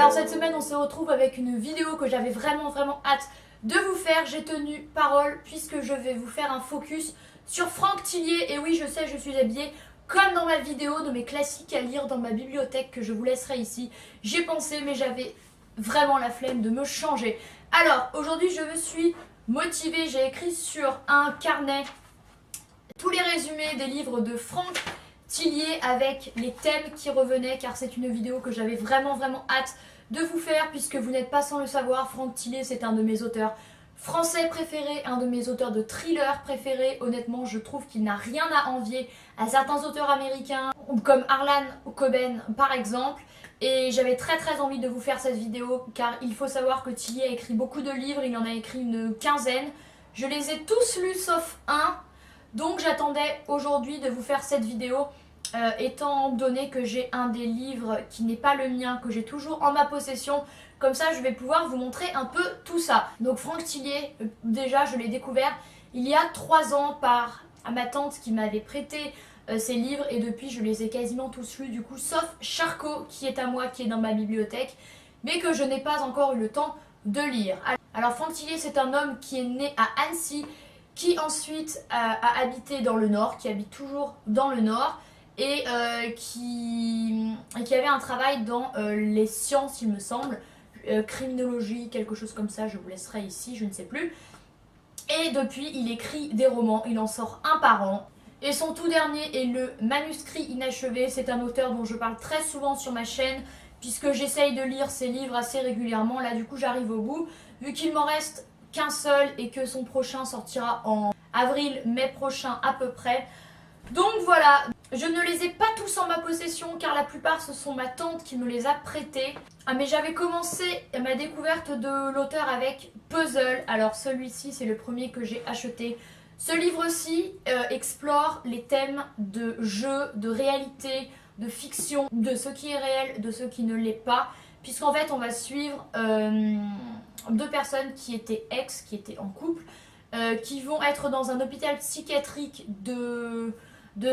Alors cette semaine on se retrouve avec une vidéo que j'avais vraiment hâte de vous faire. J'ai tenu parole puisque je vais vous faire un focus sur Franck Thillier. Et oui, je sais, je suis habillée comme dans ma vidéo de mes classiques à lire dans ma bibliothèque que je vous laisserai ici. J'ai pensé mais j'avais vraiment la flemme de me changer. Alors aujourd'hui je me suis motivée, j'ai écrit sur un carnet tous les résumés des livres de Franck Thillier avec les thèmes qui revenaient, car c'est une vidéo que j'avais vraiment hâte de vous faire, puisque vous n'êtes pas sans le savoir, Franck Thillier c'est un de mes auteurs français préférés, un de mes auteurs de thriller préférés. Honnêtement, je trouve qu'il n'a rien à envier à certains auteurs américains comme Harlan Coben par exemple. Et j'avais très envie de vous faire cette vidéo, car il faut savoir que Thillier a écrit beaucoup de livres, il en a écrit une quinzaine. Je les ai tous lus sauf un. Donc j'attendais aujourd'hui de vous faire cette vidéo, étant donné que j'ai un des livres qui n'est pas le mien, que j'ai toujours en ma possession. Comme ça je vais pouvoir vous montrer un peu tout ça. Donc Franck Thillier, déjà je l'ai découvert il y a 3 ans par ma tante qui m'avait prêté ces livres. Et depuis je les ai quasiment tous lus du coup, sauf Charcot qui est à moi, qui est dans ma bibliothèque, mais que je n'ai pas encore eu le temps de lire. Alors Franck Thillier c'est un homme qui est né à Annecy, qui ensuite a habité dans le Nord, qui habite toujours dans le Nord, et qui avait un travail dans les sciences, il me semble, criminologie, quelque chose comme ça, je vous laisserai ici, je ne sais plus. Et depuis, il écrit des romans, il en sort un par an. Et son tout dernier est le Manuscrit inachevé. C'est un auteur dont je parle très souvent sur ma chaîne, puisque j'essaye de lire ses livres assez régulièrement. Là, du coup, j'arrive au bout, vu qu'il m'en reste qu'un seul et que son prochain sortira en avril-mai prochain à peu près. Donc voilà, je ne les ai pas tous en ma possession car la plupart ce sont ma tante qui me les a prêtés. Mais j'avais commencé ma découverte de l'auteur avec Puzzle. Alors celui-ci c'est le premier que j'ai acheté. Ce livre-ci explore les thèmes de jeu, de réalité, de fiction, de ce qui est réel, de ce qui ne l'est pas. Puisqu'en fait on va suivre deux personnes qui étaient qui étaient en couple, qui vont être dans un hôpital psychiatrique de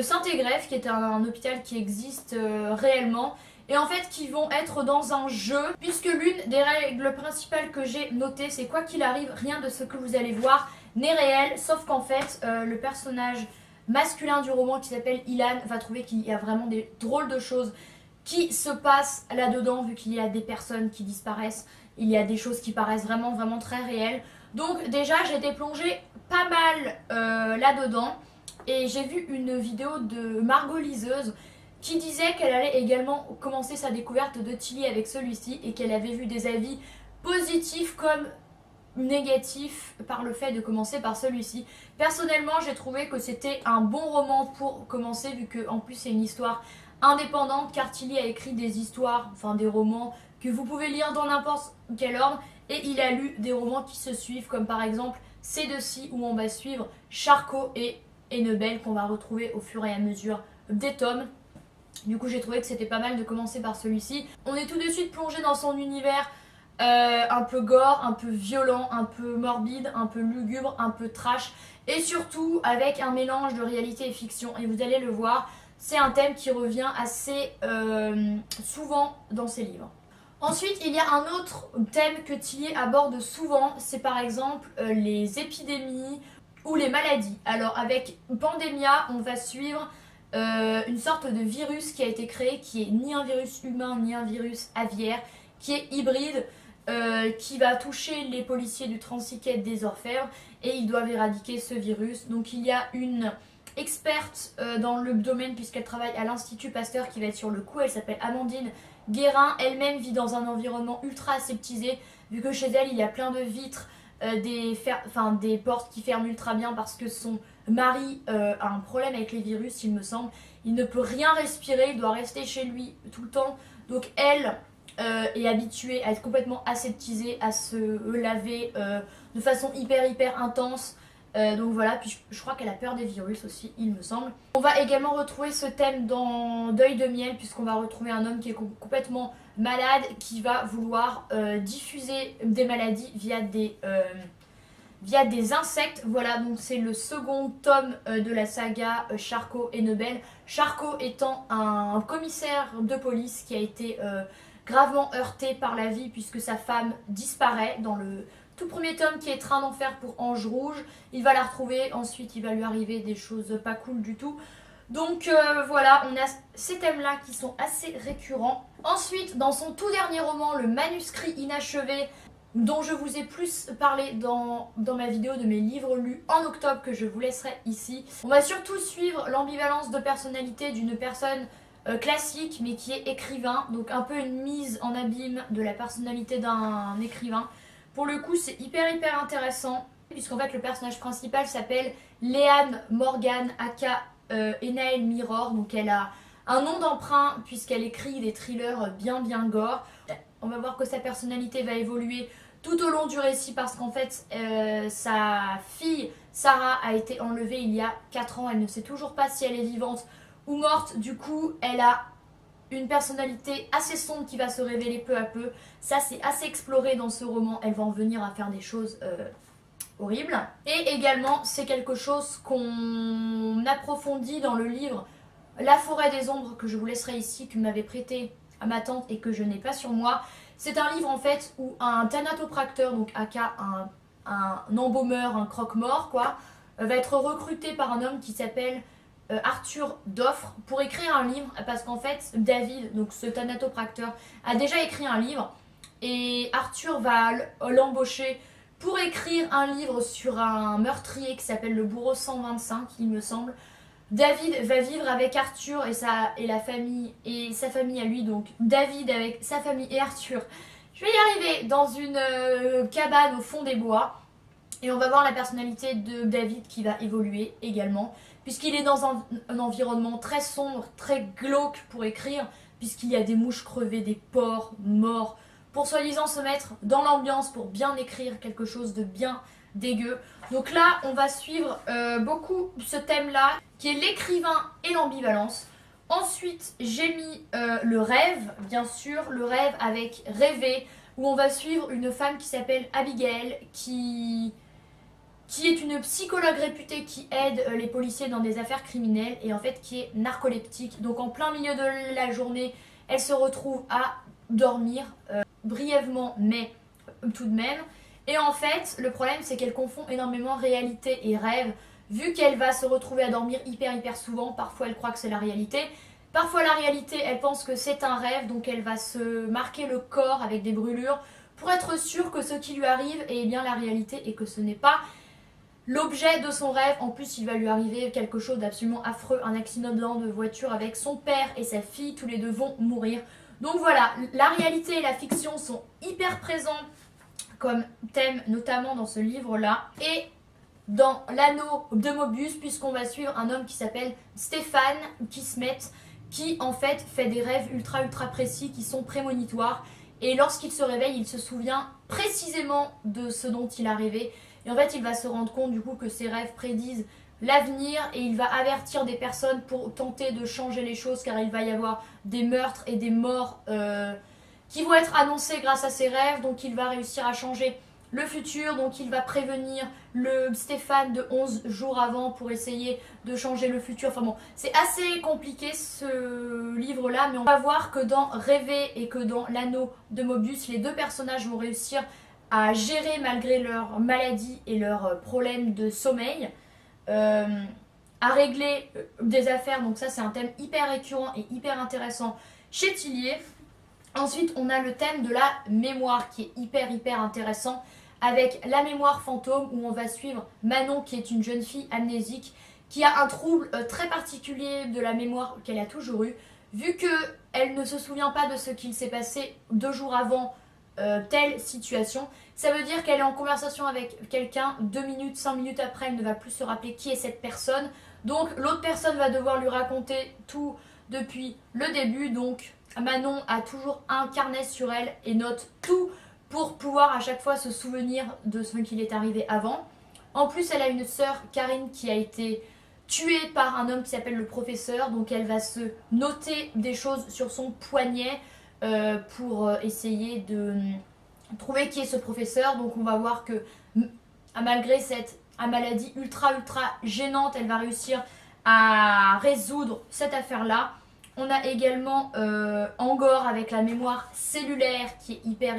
Saint-Égrève, qui est un hôpital qui existe réellement, et en fait qui vont être dans un jeu, puisque l'une des règles principales que j'ai notées, c'est quoi qu'il arrive, rien de ce que vous allez voir n'est réel, sauf qu'en fait le personnage masculin du roman qui s'appelle Ilan va trouver qu'il y a vraiment des drôles de choses qui se passent là-dedans, vu qu'il y a des personnes qui disparaissent, il y a des choses qui paraissent vraiment très réelles. Donc déjà j'ai été plongée pas mal là-dedans, et j'ai vu une vidéo de Margot Liseuse qui disait qu'elle allait également commencer sa découverte de Thillier avec celui-ci, et qu'elle avait vu des avis positifs comme négatifs par le fait de commencer par celui-ci. Personnellement j'ai trouvé que c'était un bon roman pour commencer, vu qu'en plus c'est une histoire indépendante, car Thillier a écrit des histoires, enfin des romans que vous pouvez lire dans n'importe quel ordre, et il a lu des romans qui se suivent, comme par exemple ces deux-ci où on va suivre Charcot et Enebel, qu'on va retrouver au fur et à mesure des tomes. Du coup j'ai trouvé que c'était pas mal de commencer par celui-ci. On est tout de suite plongé dans son univers un peu gore, un peu violent, un peu morbide, un peu lugubre, un peu trash, et surtout avec un mélange de réalité et fiction. Et vous allez le voir, c'est un thème qui revient assez souvent dans ses livres. Ensuite, il y a un autre thème que Thillier aborde souvent, c'est par exemple les épidémies ou les maladies. Alors avec Pandemia, on va suivre une sorte de virus qui a été créé, qui est ni un virus humain ni un virus aviaire, qui est hybride, qui va toucher les policiers du 36 des Orfèvres, et ils doivent éradiquer ce virus. Donc il y a une experte dans le domaine, puisqu'elle travaille à l'Institut Pasteur, qui va être sur le coup. Elle s'appelle Amandine Guérin. Elle-même vit dans un environnement ultra aseptisé, vu que chez elle il y a plein de vitres, des portes qui ferment ultra bien, parce que son mari a un problème avec les virus, il me semble. Il ne peut rien respirer, il doit rester chez lui tout le temps. Donc elle est habituée à être complètement aseptisée, à se laver de façon hyper intense. Donc voilà, puis je crois qu'elle a peur des virus aussi, il me semble. On va également retrouver ce thème dans Deuil de miel, puisqu'on va retrouver un homme qui est complètement malade, qui va vouloir diffuser des maladies via des insectes. Voilà, donc c'est le second tome de la saga Charcot et Enebel. Charcot étant un commissaire de police qui a été gravement heurté par la vie puisque sa femme disparaît dans le tout premier tome qui est Train d'enfer pour Ange Rouge. Il va la retrouver, ensuite il va lui arriver des choses pas cool du tout. Donc voilà, on a ces thèmes-là qui sont assez récurrents. Ensuite, dans son tout dernier roman, Le manuscrit inachevé, dont je vous ai plus parlé dans ma vidéo de mes livres lus en octobre que je vous laisserai ici. On va surtout suivre l'ambivalence de personnalité d'une personne classique mais qui est écrivain, donc un peu une mise en abîme de la personnalité d'un écrivain. Pour le coup c'est hyper intéressant puisqu'en fait le personnage principal s'appelle Léane Morgan aka Enaël Mirror, donc elle a un nom d'emprunt puisqu'elle écrit des thrillers bien gore. On va voir que sa personnalité va évoluer tout au long du récit parce qu'en fait sa fille Sarah a été enlevée il y a 4 ans, elle ne sait toujours pas si elle est vivante ou morte, du coup elle a une personnalité assez sombre qui va se révéler peu à peu. Ça c'est assez exploré dans ce roman, elle va en venir à faire des choses horribles. Et également c'est quelque chose qu'on approfondit dans le livre La forêt des ombres que je vous laisserai ici, que m'avait prêté à ma tante et que je n'ai pas sur moi. C'est un livre en fait où un thanatopracteur, donc aka un embaumeur, un croque-mort quoi, va être recruté par un homme qui s'appelle Arthur Doffre pour écrire un livre parce qu'en fait David, donc ce thanatopracteur, a déjà écrit un livre et Arthur va l'embaucher pour écrire un livre sur un meurtrier qui s'appelle le bourreau 125 il me semble. David va vivre avec Arthur et sa famille à lui, donc David avec sa famille et Arthur. Je vais y arriver dans une cabane au fond des bois et on va voir la personnalité de David qui va évoluer également puisqu'il est dans un environnement très sombre, très glauque pour écrire puisqu'il y a des mouches crevées, des porcs morts pour soi-disant se mettre dans l'ambiance pour bien écrire quelque chose de bien dégueu. Donc là on va suivre beaucoup ce thème là qui est l'écrivain et l'ambivalence. Ensuite j'ai mis le rêve, bien sûr, le rêve avec Rêver, où on va suivre une femme qui s'appelle Abigail qui est une psychologue réputée qui aide les policiers dans des affaires criminelles et en fait qui est narcoleptique. Donc en plein milieu de la journée elle se retrouve à dormir brièvement mais tout de même. Et en fait, le problème c'est qu'elle confond énormément réalité et rêve, vu qu'elle va se retrouver à dormir hyper souvent. Parfois elle croit que c'est la réalité, parfois la réalité elle pense que c'est un rêve, donc elle va se marquer le corps avec des brûlures pour être sûre que ce qui lui arrive est bien la réalité et que ce n'est pas l'objet de son rêve. En plus il va lui arriver quelque chose d'absolument affreux, un accident de voiture avec son père et sa fille, tous les deux vont mourir. Donc voilà, la réalité et la fiction sont hyper présents comme thème, notamment dans ce livre-là. Et dans l'anneau de Mobius, puisqu'on va suivre un homme qui s'appelle Stéphane Kismet, qui en fait fait des rêves ultra précis qui sont prémonitoires. Et lorsqu'il se réveille, il se souvient précisément de ce dont il a rêvé. Et en fait, il va se rendre compte du coup que ses rêves prédisent l'avenir et il va avertir des personnes pour tenter de changer les choses car il va y avoir des meurtres et des morts qui vont être annoncés grâce à ses rêves. Donc il va réussir à changer le futur, donc il va prévenir le Stéphane de 11 jours avant pour essayer de changer le futur. Enfin bon, c'est assez compliqué ce livre là, mais on va voir que dans Rêver et que dans l'anneau de Mobius, les deux personnages vont réussir à gérer malgré leur maladie et leurs problèmes de sommeil, à régler des affaires. Donc ça c'est un thème hyper récurrent et hyper intéressant chez Tillier. Ensuite on a le thème de la mémoire qui est hyper intéressant avec la mémoire fantôme, où on va suivre Manon qui est une jeune fille amnésique qui a un trouble très particulier de la mémoire qu'elle a toujours eu, vu qu'elle ne se souvient pas de ce qu'il s'est passé 2 jours avant telle situation. Ça veut dire qu'elle est en conversation avec quelqu'un 2 minutes, 5 minutes après, elle ne va plus se rappeler qui est cette personne. Donc l'autre personne va devoir lui raconter tout depuis le début. Donc Manon a toujours un carnet sur elle et note tout pour pouvoir à chaque fois se souvenir de ce qui est arrivé avant. En plus elle a une sœur, Karine, qui a été tuée par un homme qui s'appelle le professeur. Donc elle va se noter des choses sur son poignet pour essayer de trouver qui est ce professeur. Donc on va voir que malgré cette maladie ultra gênante, elle va réussir à résoudre cette affaire là. On a également Angor avec la mémoire cellulaire qui est hyper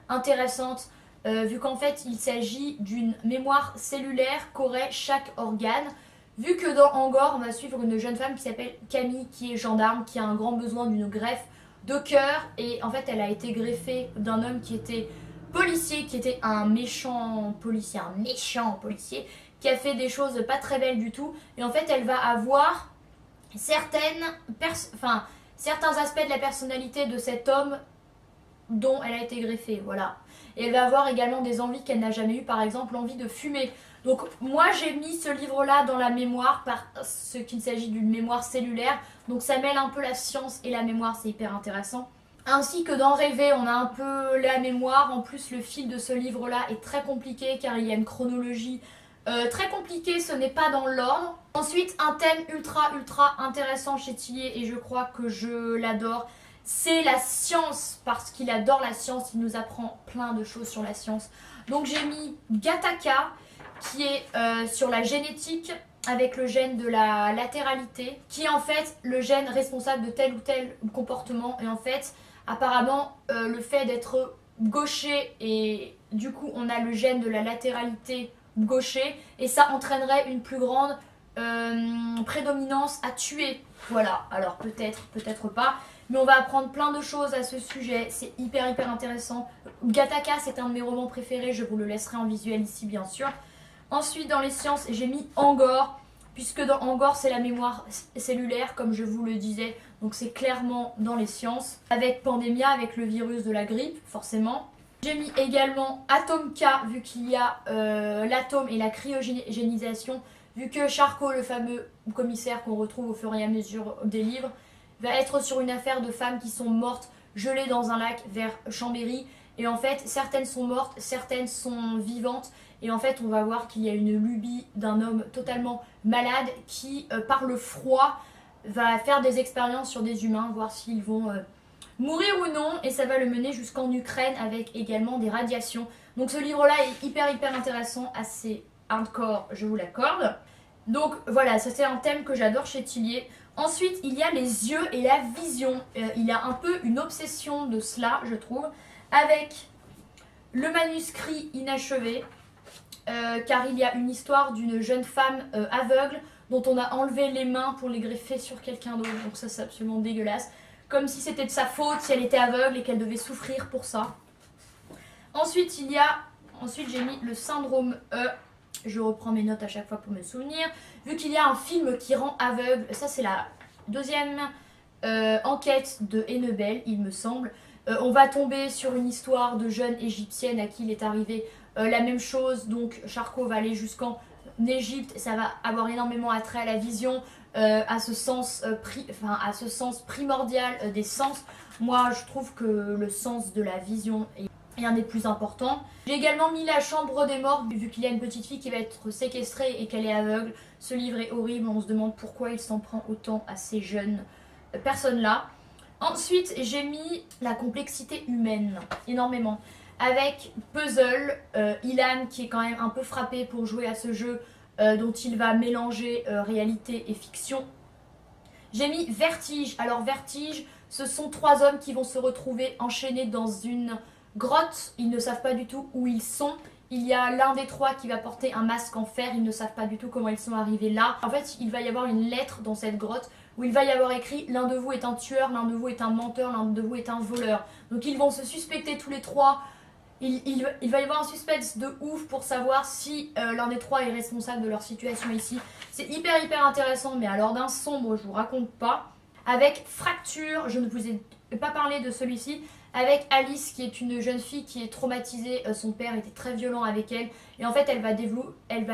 intéressante. Vu qu'en fait il s'agit d'une mémoire cellulaire qu'aurait chaque organe. Vu que dans Angor on va suivre une jeune femme qui s'appelle Camille qui est gendarme, qui a un grand besoin d'une greffe de cœur. Et en fait elle a été greffée d'un homme qui était policier, qui était un méchant policier, qui a fait des choses pas très belles du tout. Et en fait elle va avoir certains aspects de la personnalité de cet homme dont elle a été greffée, voilà. Et elle va avoir également des envies qu'elle n'a jamais eues, par exemple l'envie de fumer. Donc moi j'ai mis ce livre-là dans la mémoire parce qu'il s'agit d'une mémoire cellulaire. Donc ça mêle un peu la science et la mémoire, c'est hyper intéressant. Ainsi que dans Rêver, on a un peu la mémoire. En plus le fil de ce livre-là est très compliqué car il y a une chronologie très compliquée, ce n'est pas dans l'ordre. Ensuite un thème ultra intéressant chez Tillier et je crois que je l'adore. C'est la science, parce qu'il adore la science, il nous apprend plein de choses sur la science. Donc j'ai mis Gattaca, qui est sur la génétique, avec le gène de la latéralité, qui est en fait le gène responsable de tel ou tel comportement. Et en fait, apparemment, le fait d'être gaucher, et du coup on a le gène de la latéralité gaucher, et ça entraînerait une plus grande prédominance à tuer. Voilà, alors peut-être pas. Mais on va apprendre plein de choses à ce sujet, c'est hyper intéressant. Gattaca, c'est un de mes romans préférés, je vous le laisserai en visuel ici bien sûr. Ensuite dans les sciences, j'ai mis Angor, puisque dans Angor c'est la mémoire cellulaire comme je vous le disais, donc c'est clairement dans les sciences. Avec Pandemia, avec le virus de la grippe, forcément. J'ai mis également Atomka, vu qu'il y a l'atome et la cryogénisation, vu que Charcot, le fameux commissaire qu'on retrouve au fur et à mesure des livres, va être sur une affaire de femmes qui sont mortes gelées dans un lac vers Chambéry. Et en fait, certaines sont mortes, certaines sont vivantes. Et en fait, on va voir qu'il y a une lubie d'un homme totalement malade qui, par le froid, va faire des expériences sur des humains, voir s'ils vont mourir ou non. Et ça va le mener jusqu'en Ukraine avec également des radiations. Donc ce livre-là est hyper intéressant, assez hardcore, je vous l'accorde. Donc voilà, ça c'est un thème que j'adore chez Tillier. Ensuite, il y a les yeux et la vision. Il y a un peu une obsession de cela, je trouve, avec le manuscrit inachevé, car il y a une histoire d'une jeune femme aveugle dont on a enlevé les mains pour les greffer sur quelqu'un d'autre. Donc ça, c'est absolument dégueulasse. Comme si c'était de sa faute, si elle était aveugle et qu'elle devait souffrir pour ça. Ensuite, j'ai mis le syndrome E. Je reprends mes notes à chaque fois pour me souvenir. Vu qu'il y a un film qui rend aveugle, ça c'est la deuxième enquête de Hennebel, il me semble. On va tomber sur une histoire de jeune égyptienne à qui il est arrivé la même chose. Donc Charcot va aller jusqu'en Égypte, ça va avoir énormément attrait à la vision, à ce sens primordial des sens. Moi je trouve que le sens de la vision est un des plus importants. J'ai également mis La Chambre des Morts, vu qu'il y a une petite fille qui va être séquestrée et qu'elle est aveugle. Ce livre est horrible, on se demande pourquoi il s'en prend autant à ces jeunes personnes-là. Ensuite, j'ai mis la complexité humaine, énormément. Avec Puzzle, Ilan qui est quand même un peu frappé pour jouer à ce jeu dont il va mélanger réalité et fiction. J'ai mis Vertige. Alors Vertige, ce sont 3 hommes qui vont se retrouver enchaînés dans une grotte, ils ne savent pas du tout où ils sont. Il y a l'un des 3 qui va porter un masque en fer, ils ne savent pas du tout comment ils sont arrivés là. En fait, il va y avoir une lettre dans cette grotte où il va y avoir écrit « L'un de vous est un tueur, l'un de vous est un menteur, l'un de vous est un voleur ». Donc ils vont se suspecter tous les 3. Il va y avoir un suspense de ouf pour savoir si l'un des 3 est responsable de leur situation ici. C'est hyper intéressant, mais alors d'un sombre, je vous raconte pas. Avec Fracture, je ne vous ai pas parlé de celui-ci. Avec Alice qui est une jeune fille qui est traumatisée, son père était très violent avec elle et en fait elle va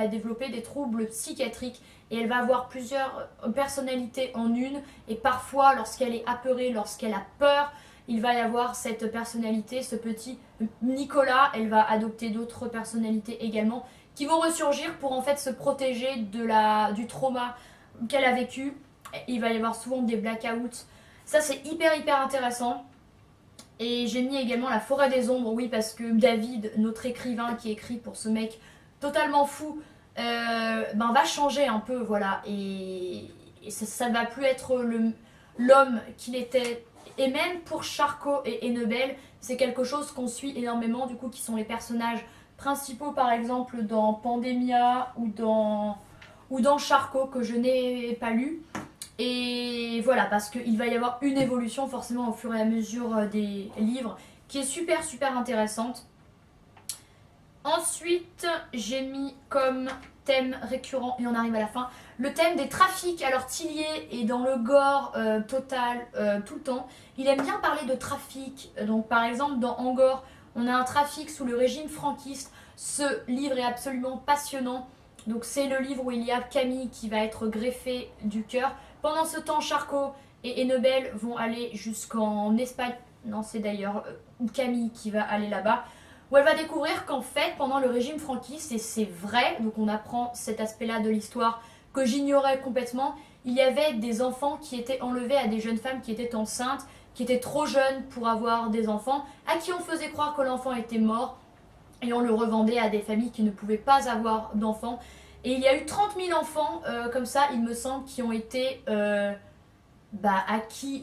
développer des troubles psychiatriques et elle va avoir plusieurs personnalités en une et parfois lorsqu'elle est apeurée, lorsqu'elle a peur, il va y avoir cette personnalité, ce petit Nicolas, elle va adopter d'autres personnalités également qui vont ressurgir pour en fait se protéger du trauma qu'elle a vécu. Il va y avoir souvent des blackouts, ça c'est hyper intéressant. Et j'ai mis également La Forêt des Ombres, oui, parce que David, notre écrivain qui écrit pour ce mec totalement fou, va changer un peu, voilà. Et ça ne va plus être l'homme qu'il était. Et même pour Charcot et Enebel, c'est quelque chose qu'on suit énormément, du coup, qui sont les personnages principaux, par exemple, dans Pandemia ou dans Charcot, que je n'ai pas lu. Et voilà, parce qu'il va y avoir une évolution forcément au fur et à mesure des livres, qui est super super intéressante. Ensuite, j'ai mis comme thème récurrent, et on arrive à la fin, le thème des trafics. Alors Tillier est dans le gore total tout le temps. Il aime bien parler de trafic. Donc par exemple dans Angor, on a un trafic sous le régime franquiste. Ce livre est absolument passionnant. Donc c'est le livre où il y a Camille qui va être greffée du cœur. Pendant ce temps, Charcot et Enebel vont aller jusqu'en Espagne. Non, c'est d'ailleurs Camille qui va aller là-bas. Où elle va découvrir qu'en fait, pendant le régime franquiste, et c'est vrai, donc on apprend cet aspect-là de l'histoire que j'ignorais complètement, il y avait des enfants qui étaient enlevés à des jeunes femmes qui étaient enceintes, qui étaient trop jeunes pour avoir des enfants, à qui on faisait croire que l'enfant était mort, et on le revendait à des familles qui ne pouvaient pas avoir d'enfants. Et il y a eu 30 000 enfants comme ça, il me semble, qui ont été qui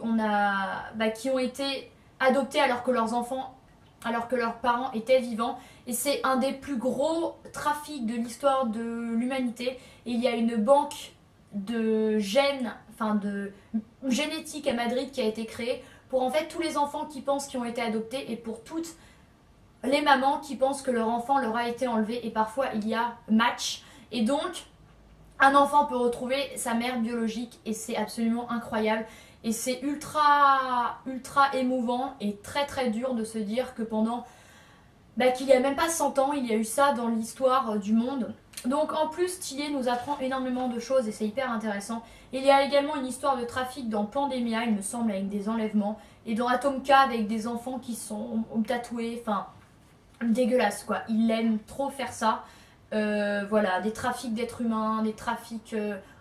ont été adoptés alors que leurs parents étaient vivants. Et c'est un des plus gros trafics de l'histoire de l'humanité. Et il y a une banque de gènes, de génétique à Madrid qui a été créée pour en fait tous les enfants qui pensent qu'ils ont été adoptés et pour toutes les mamans qui pensent que leur enfant leur a été enlevé. Et parfois il y a match. Et donc un enfant peut retrouver sa mère biologique et c'est absolument incroyable. Et c'est ultra émouvant et très très dur de se dire que pendant qu'il n'y a même pas 100 ans, il y a eu ça dans l'histoire du monde. Donc en plus, Tillier nous apprend énormément de choses et c'est hyper intéressant. Il y a également une histoire de trafic dans Pandemia, il me semble, avec des enlèvements. Et dans Atomka, avec des enfants qui sont tatoués, dégueulasse quoi. Il aime trop faire ça. Voilà, des trafics d'êtres humains, des trafics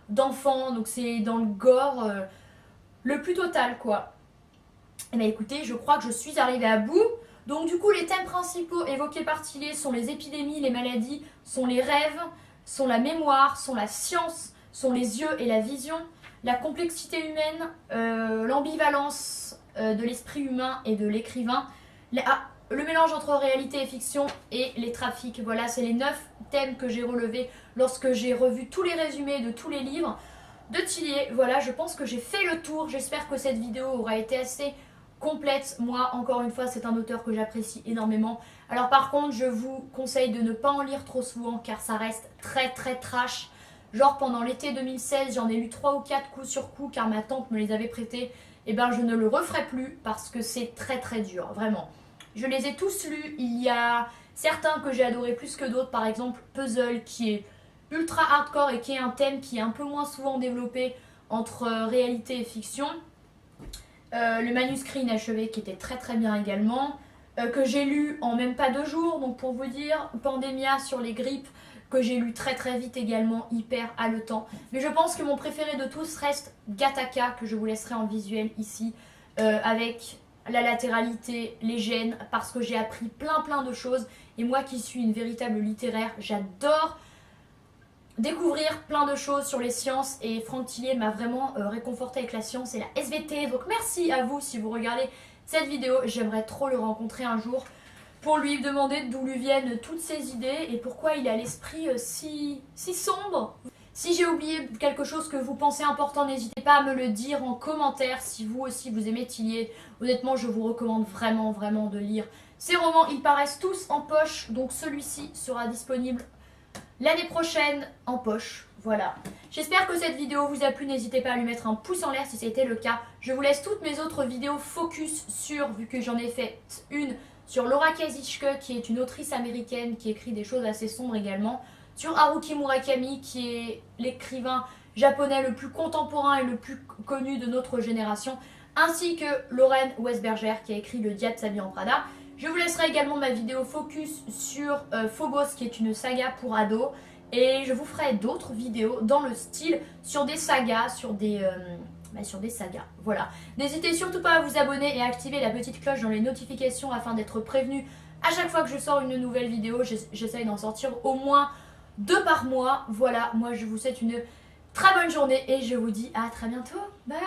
d'enfants, donc c'est dans le gore le plus total quoi. Et bien écoutez, je crois que je suis arrivée à bout. Donc du coup les thèmes principaux évoqués par Tillier sont les épidémies, les maladies, sont les rêves, sont la mémoire, sont la science, sont les yeux et la vision, la complexité humaine, l'ambivalence de l'esprit humain et de l'écrivain, le mélange entre réalité et fiction et les trafics. Voilà, c'est les 9 thèmes que j'ai relevés lorsque j'ai revu tous les résumés de tous les livres de Tillier. Voilà, je pense que j'ai fait le tour. J'espère que cette vidéo aura été assez complète. Moi, encore une fois, c'est un auteur que j'apprécie énormément. Alors par contre, je vous conseille de ne pas en lire trop souvent car ça reste très très trash. Genre pendant l'été 2016, j'en ai lu 3 ou 4 coup sur coup car ma tante me les avait prêtés. Et ben je ne le referai plus parce que c'est très très dur, vraiment. Je les ai tous lus, il y a certains que j'ai adoré plus que d'autres, par exemple Puzzle qui est ultra hardcore et qui est un thème qui est un peu moins souvent développé entre réalité et fiction. Le manuscrit inachevé qui était très très bien également, que j'ai lu en même pas 2 jours, donc pour vous dire, Pandemia sur les grippes, que j'ai lu très très vite également, hyper haletant. Mais je pense que mon préféré de tous reste Gattaca, que je vous laisserai en visuel ici, avec la latéralité, les gènes, parce que j'ai appris plein de choses. Et moi qui suis une véritable littéraire, j'adore découvrir plein de choses sur les sciences et Franck Tillier m'a vraiment réconforté avec la science et la SVT. Donc merci à vous si vous regardez cette vidéo. J'aimerais trop le rencontrer un jour pour lui demander d'où lui viennent toutes ces idées et pourquoi il a l'esprit si sombre. Si j'ai oublié quelque chose que vous pensez important, n'hésitez pas à me le dire en commentaire. Si vous aussi vous aimez Tillier, honnêtement je vous recommande vraiment de lire ces romans. Ils paraissent tous en poche, donc celui-ci sera disponible l'année prochaine en poche. Voilà. J'espère que cette vidéo vous a plu. N'hésitez pas à lui mettre un pouce en l'air si c'était le cas. Je vous laisse toutes mes autres vidéos focus sur, vu que j'en ai fait une sur Laura Kazichke, qui est une autrice américaine qui écrit des choses assez sombres également, sur Haruki Murakami, qui est l'écrivain japonais le plus contemporain et le plus connu de notre génération, ainsi que Lorraine Westberger, qui a écrit Le diable s'habille en Prada. Je vous laisserai également ma vidéo focus sur Phobos, qui est une saga pour ados, et je vous ferai d'autres vidéos dans le style sur des sagas, sur des sagas, voilà. N'hésitez surtout pas à vous abonner et à activer la petite cloche dans les notifications afin d'être prévenu à chaque fois que je sors une nouvelle vidéo. J'essaye d'en sortir au moins 2 par mois. Voilà, moi je vous souhaite une très bonne journée et je vous dis à très bientôt. Bye!